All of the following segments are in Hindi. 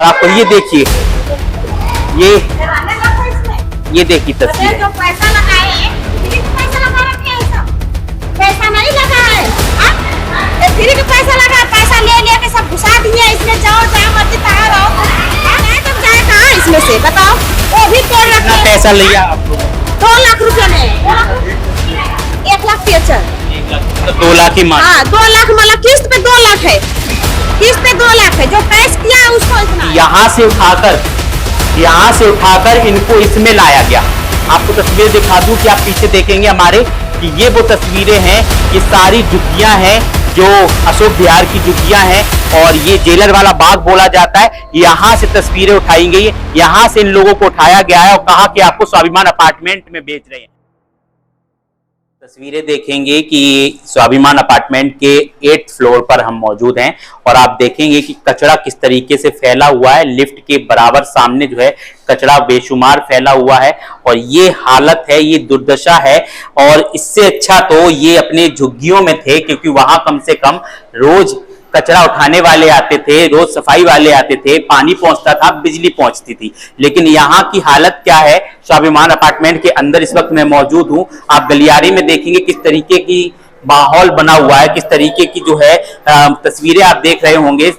और आपको ये देखिए, ये देखिए तस्वीर, जो पैसा लगाए फ्री का पैसा लगा रखे हैं, सब पैसा नहीं लगा है। फ्री का पैसा लगा, पैसा ले लेके सब घुसा दिए इसमें, जाओ जहाँ मर्जी तहाँ रहो। तुम जाए कहाँ इसमें से बताओ? वो भी तोड़ रखे। कितना पैसा लिया आप लोगों ने? 2 लाख रुपए में 1 लाख 73। 1 लाख मतलब 2 लाख ही मान। हाँ 2 लाख मतलब किस्त पे 2 लाख है, किस्त पे 2 लाख है। जो कैश किया है उसको इतना है। यहाँ से उठाकर इनको इसमें लाया गया। आपको तस्वीर दिखा दूं कि आप पीछे देखेंगे हमारे कि ये वो तस्वीरें हैं, ये सारी झुग्गियां हैं जो अशोक विहार की झुग्गियां हैं, और ये जेलर वाला बाग बोला जाता है। यहाँ से तस्वीरें उठाई गई है, यहाँ से इन लोगों को उठाया गया है और कहा कि आपको स्वाभिमान अपार्टमेंट में बेच रहे हैं। तस्वीरें देखेंगे कि स्वाभिमान अपार्टमेंट के 8th फ्लोर पर हम मौजूद हैं और आप देखेंगे कि कचरा किस तरीके से फैला हुआ है। लिफ्ट के बराबर सामने जो है कचरा बेशुमार फैला हुआ है और ये हालत है, ये दुर्दशा है। और इससे अच्छा तो ये अपने झुग्गियों में थे, क्योंकि वहां कम से कम रोज कचरा उठाने वाले आते थे, रोज सफाई वाले आते थे, पानी पहुंचता था, बिजली पहुंचती थी। लेकिन यहाँ की हालत क्या है? स्वाभिमान अपार्टमेंट के अंदर इस वक्त मैं मौजूद हूँ। आप गलियारे में देखेंगे किस तरीके की माहौल बना हुआ है, किस तरीके की जो है तस्वीरें आप देख रहे होंगे।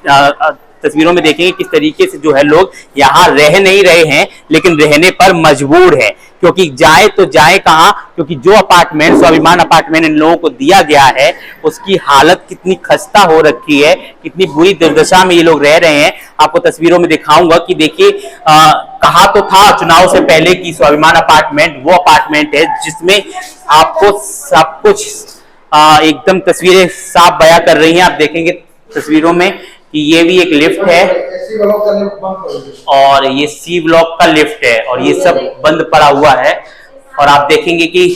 तस्वीरों में देखेंगे किस तरीके से जो है लोग यहाँ रह नहीं रहे हैं, लेकिन रहने पर मजबूर है। क्योंकि जाए तो जाए कहाँ, क्योंकि जो अपार्टमेंट स्वाभिमान अपार्टमेंट इन लोगों को दिया गया है उसकी हालत कितनी खस्ता हो रखी है, कितनी बुरी दुर्दशा में ये लोग रह रहे हैं। आपको तस्वीरों में दिखाऊंगा कि देखिए, कहा तो था चुनाव से पहले की स्वाभिमान अपार्टमेंट वो अपार्टमेंट है जिसमें आपको सब कुछ एकदम तस्वीरें साफ बयां कर रही हैं। आप देखेंगे तस्वीरों में कि ये भी एक लिफ्ट है और ये सी ब्लॉक का लिफ्ट है और ये सब बंद पड़ा हुआ है। और आप देखेंगे कि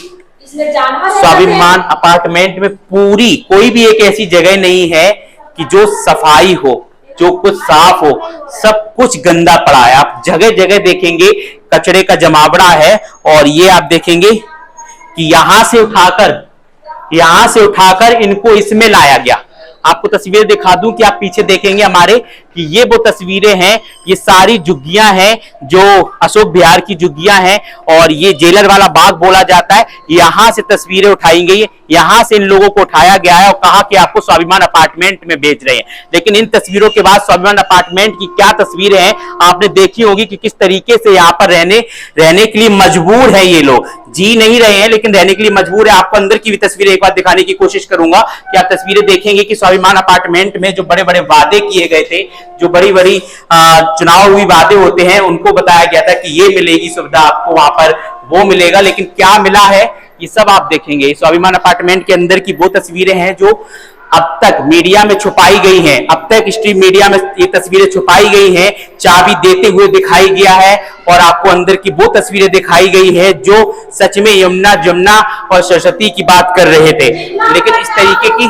स्वाभिमान अपार्टमेंट में पूरी कोई भी एक ऐसी जगह नहीं है कि जो सफाई हो, जो कुछ साफ हो, सब कुछ गंदा पड़ा है। आप जगह जगह देखेंगे कचरे का जमावड़ा है। और ये आप देखेंगे कि यहां से उठाकर इनको इसमें लाया गया। आपको तस्वीर दिखा दूं कि आप पीछे देखेंगे हमारे कि ये वो तस्वीरें हैं, ये सारी झुग्गियां हैं जो अशोक विहार की झुग्गियां हैं और ये जेलर वाला बाग बोला जाता है। यहाँ से तस्वीरें उठाई गई है, यहाँ से इन लोगों को उठाया गया है और कहा कि आपको स्वाभिमान अपार्टमेंट में बेच रहे हैं। लेकिन इन तस्वीरों के बाद स्वाभिमान अपार्टमेंट की क्या तस्वीरें हैं आपने देखी होगी कि किस तरीके से यहाँ पर रहने के लिए मजबूर है ये लोग। जी नहीं रहे हैं लेकिन रहने के लिए मजबूर है। आपको अंदर की भी तस्वीरें एक बार दिखाने की कोशिश करूंगा कि आप तस्वीरें देखेंगे कि स्वाभिमान अपार्टमेंट में जो बड़े बड़े वादे किए गए थे, जो बड़ी बड़ी चुनाव हुई वादे होते हैं, उनको बताया गया था कि ये मिलेगी सुविधा आपको वहां पर, वो मिलेगा, लेकिन क्या मिला है ये सब आप देखेंगे। स्वाभिमान अपार्टमेंट के अंदर की वो तस्वीरें हैं जो अब तक मीडिया में छुपाई गई हैं, अब तक स्ट्रीम मीडिया में ये तस्वीरें छुपाई गई हैं। चाबी देते हुए दिखाई गया है और आपको अंदर की वो तस्वीरें दिखाई गई है जो सच में यमुना जमुना और सरस्वती की बात कर रहे थे। लेकिन इस तरीके की,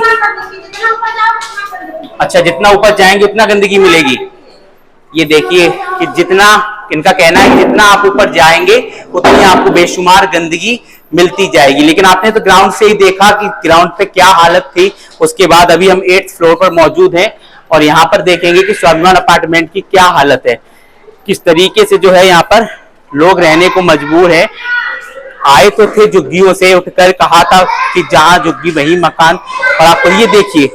अच्छा जितना ऊपर जाएंगे उतना गंदगी मिलेगी। ये देखिए कि जितना इनका कहना है कि जितना आप ऊपर जाएंगे उतनी आपको बेशुमार गंदगी मिलती जाएगी। लेकिन आपने तो ग्राउंड से ही देखा कि ग्राउंड पे क्या हालत थी। उसके बाद अभी हम 8th फ्लोर पर मौजूद हैं और यहाँ पर देखेंगे कि स्वाभिमान अपार्टमेंट की क्या हालत है, किस तरीके से जो है यहाँ पर लोग रहने को मजबूर है। आए तो थे झुग्गियों से उठकर, कहा था कि जहाँ झुग्गी वही मकान। और आपको ये देखिए,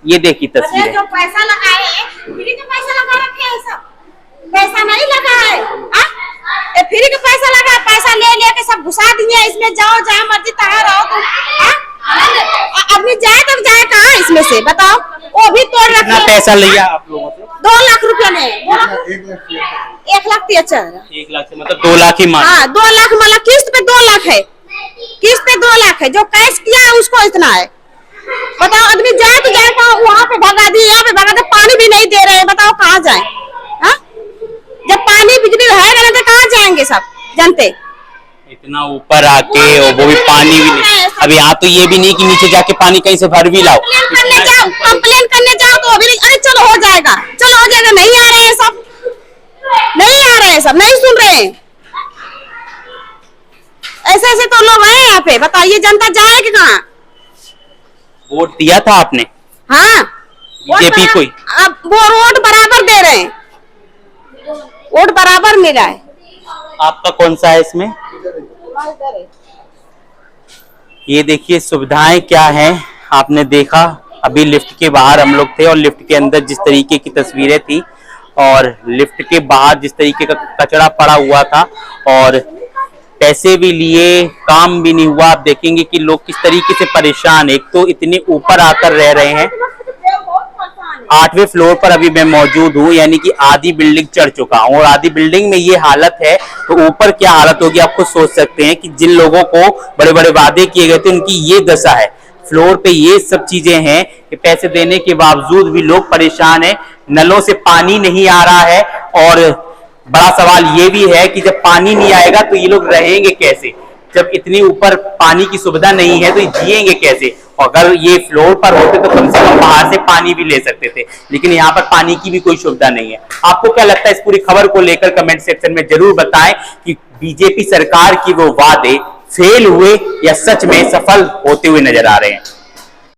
ये देखिए तस्वीर, जो पैसा लगाए फ्री का पैसा लगा रखे हैं, सब पैसा नहीं लगा है। फ्री का पैसा लगा, पैसा ले लेके सब घुसा दिए इसमें, जाओ जहाँ मर्जी तहाँ रहो। आदमी जाए तो जाए कहाँ इसमें से बताओ? वो भी तोड़ रखे। कितना पैसा लिया आप लोगों से? 2 लाख रुपए में 1 लाख 73। 1 लाख से मतलब 2 लाख ही मान। हाँ 2 लाख मतलब किस्त पे 2 लाख है, किस्त पे 2 लाख है। जो कैश किया है उसको इतना है। बताओ आदमी जाए तो जाए कहाँ? वहाँ पे भगा दिए, यहाँ पे भगा दिए, पानी भी नहीं दे रहे हैं। बताओ कहाँ जाए? जब पानी बिजली रहेगा ना तो कहाँ जाएंगे सब जनते? इतना ऊपर आके और वो भी पानी भी नहीं। अब यहाँ तो ये भी नहीं कि नीचे जाके पानी कहीं से भर भी लाओ। कंप्लेन करने जाओ तो अभी अरे चलो हो जाएगा, चलो हो जाएगा। नहीं आ रहे हैं सब, नहीं आ रहे हैं सब, नहीं सुन रहे हैं। ऐसे ऐसे तो लोग हैं यहाँ पे। बताइए जनता जाएगी कहाँ? वोट दिया था आपने? हाँ बीजेपी को ही? अब वो रोड बराबर दे रहे हैं, रोड बराबर मिला है। आपका कौन सा है इसमें? ये देखिए सुविधाएं क्या हैं, आपने देखा अभी लिफ्ट के बाहर हम लोग थे और लिफ्ट के अंदर जिस तरीके की तस्वीरें थी और लिफ्ट के बाहर जिस तरीके का कचरा पड़ा हुआ था और पैसे भी लिए, काम भी नहीं हुआ। आप देखेंगे कि लोग किस तरीके से परेशान, एक तो इतने ऊपर आकर रह रहे हैं। 8वें फ्लोर पर अभी मैं मौजूद हूँ, यानी कि आधी बिल्डिंग चढ़ चुका हूँ और आधी बिल्डिंग में ये हालत है तो ऊपर क्या हालत होगी आप खुद सोच सकते हैं कि जिन लोगों को बड़े बड़े वादे किए गए थे उनकी ये दशा है। फ्लोर पे ये सब चीजें हैं कि पैसे देने के बावजूद भी लोग परेशान हैं, नलों से पानी नहीं आ रहा है और बड़ा सवाल ये भी है कि जब पानी नहीं आएगा तो ये लोग रहेंगे कैसे, जब इतनी ऊपर पानी की सुविधा नहीं है तो ये जिएंगे कैसे। अगर ये फ्लोर पर होते तो कम से कम बाहर से पानी भी ले सकते थे, लेकिन यहाँ पर पानी की भी कोई सुविधा नहीं है। आपको क्या लगता है इस पूरी खबर को लेकर कमेंट सेक्शन में जरूर बताएं कि बीजेपी सरकार की वो वादे फेल हुए या सच में सफल होते हुए नजर आ रहे हैं।